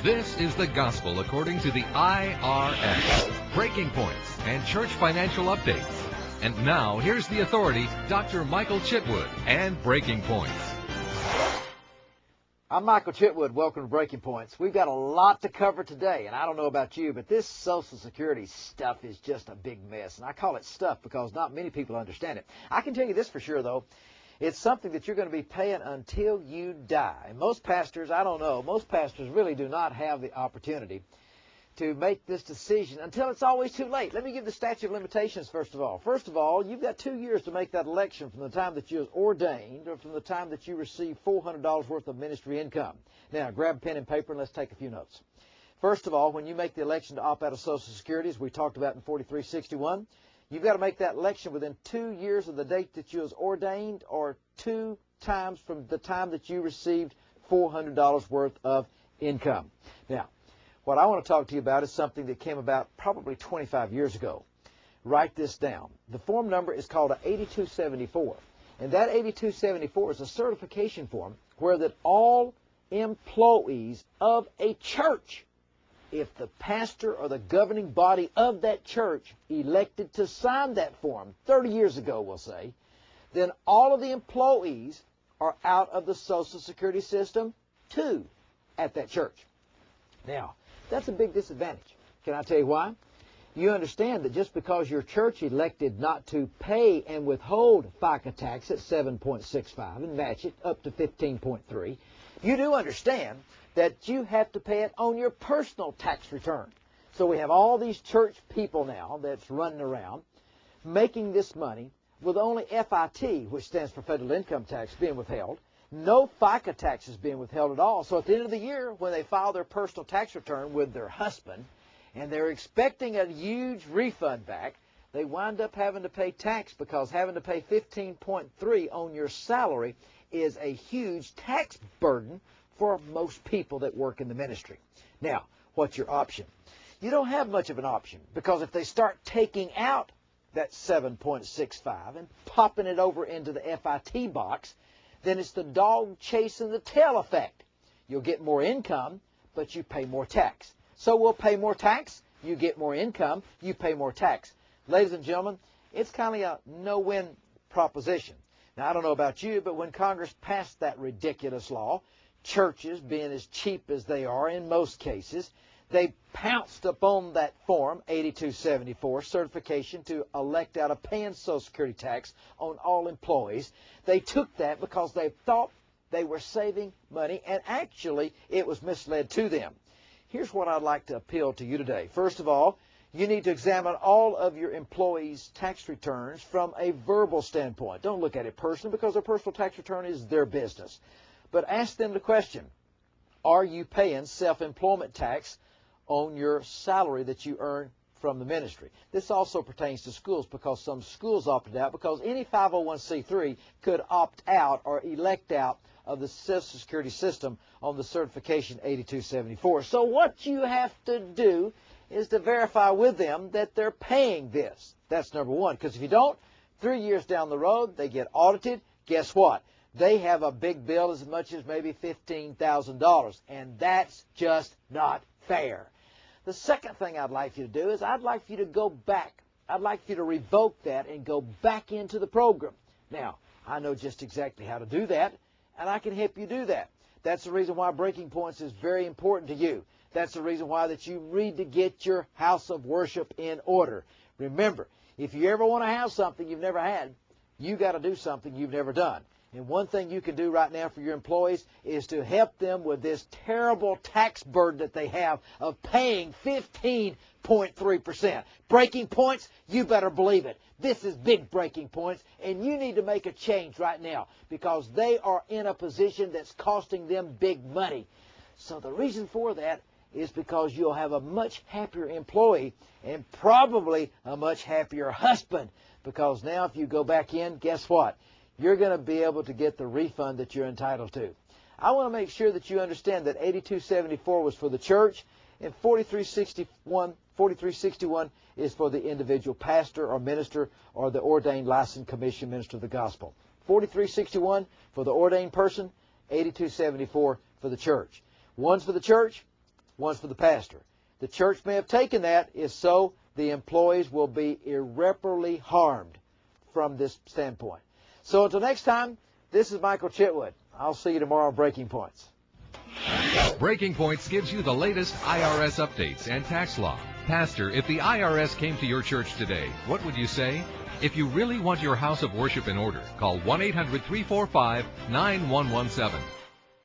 This is the gospel according to the IRS, Breaking Points, and Church Financial Updates. And now, here's the authority, Dr. Michael Chitwood, and Breaking Points. I'm Michael Chitwood. Welcome to Breaking Points. We've got a lot to cover today, and I don't know about you, but this Social Security stuff is just a big mess. And I call it stuff because not many people understand it. I can tell you this for sure, though. It's something that you're going to be paying until you die. And most pastors, I don't know, most pastors really do not have the opportunity to make this decision until it's always too late. Let me give the statute of limitations first of all. First of all, you've got 2 years to make that election from the time that you're ordained or from the time that you receive $400 worth of ministry income. Now, grab a pen and paper and let's take a few notes. First of all, when you make the election to opt out of Social Security, as we talked about in 4361, you've got to make that election within 2 years of the date that you was ordained or 2 times from the time that you received $400 worth of income. Now, what I want to talk to you about is something that came about probably 25 years ago. Write this down. The form number is called an 8274. And that 8274 is a certification form where that all employees of a church, if the pastor or the governing body of that church elected to sign that form 30 years ago, we'll say, then all of the employees are out of the Social Security system too at that church. Now, that's a big disadvantage. Can I tell you why? You understand that just because your church elected not to pay and withhold FICA tax at 7.65 and match it up to 15.3, you do understand that you have to pay it on your personal tax return. So we have all these church people now that's running around making this money with only FIT, which stands for federal income tax, being withheld. No FICA taxes being withheld at all. So at the end of the year, when they file their personal tax return with their husband, and they're expecting a huge refund back, they wind up having to pay tax because having to pay 15.3 on your salary is a huge tax burden for most people that work in the ministry. Now, what's your option? You don't have much of an option because if they start taking out that 7.65 and popping it over into the FIT box, then it's the dog chasing the tail effect. You'll get more income, but you pay more tax. So we'll pay more tax, you get more income, you pay more tax. Ladies and gentlemen, it's kind of a no-win proposition. Now, I don't know about you, but when Congress passed that ridiculous law, churches, being as cheap as they are in most cases, they pounced upon that form, 8274, certification to elect out of paying Social Security tax on all employees. They took that because they thought they were saving money, and actually it was misled to them. Here's what I'd like to appeal to you today. First of all, you need to examine all of your employees' tax returns from a verbal standpoint. Don't look at it personally because their personal tax return is their business. But ask them the question, are you paying self-employment tax on your salary that you earn from the ministry? This also pertains to schools because some schools opted out because any 501c3 could opt out or elect out of the Social Security system on the certification 8274. So what you have to do is to verify with them that they're paying this. That's number one, because if you don't, 3 years down the road, they get audited. Guess what? They have a big bill as much as maybe $15,000, and that's just not fair. The second thing I'd like you to do is I'd like for you to go back. I'd like for you to revoke that and go back into the program. Now, I know just exactly how to do that, and I can help you do that. That's the reason why Breaking Points is very important to you. That's the reason why that you need to get your house of worship in order. Remember, if you ever want to have something you've never had, you got to do something you've never done. And one thing you can do right now for your employees is to help them with this terrible tax burden that they have of paying 15.3%. Breaking Points, you better believe it. This is big Breaking Points, and you need to make a change right now because they are in a position that's costing them big money. So the reason for that is because you'll have a much happier employee and probably a much happier husband because now if you go back in, guess what? You're going to be able to get the refund that you're entitled to. I want to make sure that you understand that 8274 was for the church and 4361 is for the individual pastor or minister or the ordained licensed commission minister of the gospel. 4361 for the ordained person, 8274 for the church. One's for the church, one's for the pastor. The church may have taken that is so the employees will be irreparably harmed from this standpoint. So until next time, this is Michael Chitwood. I'll see you tomorrow on Breaking Points. Breaking Points gives you the latest IRS updates and tax law. Pastor, if the IRS came to your church today, what would you say? If you really want your house of worship in order, call 1-800-345-9117.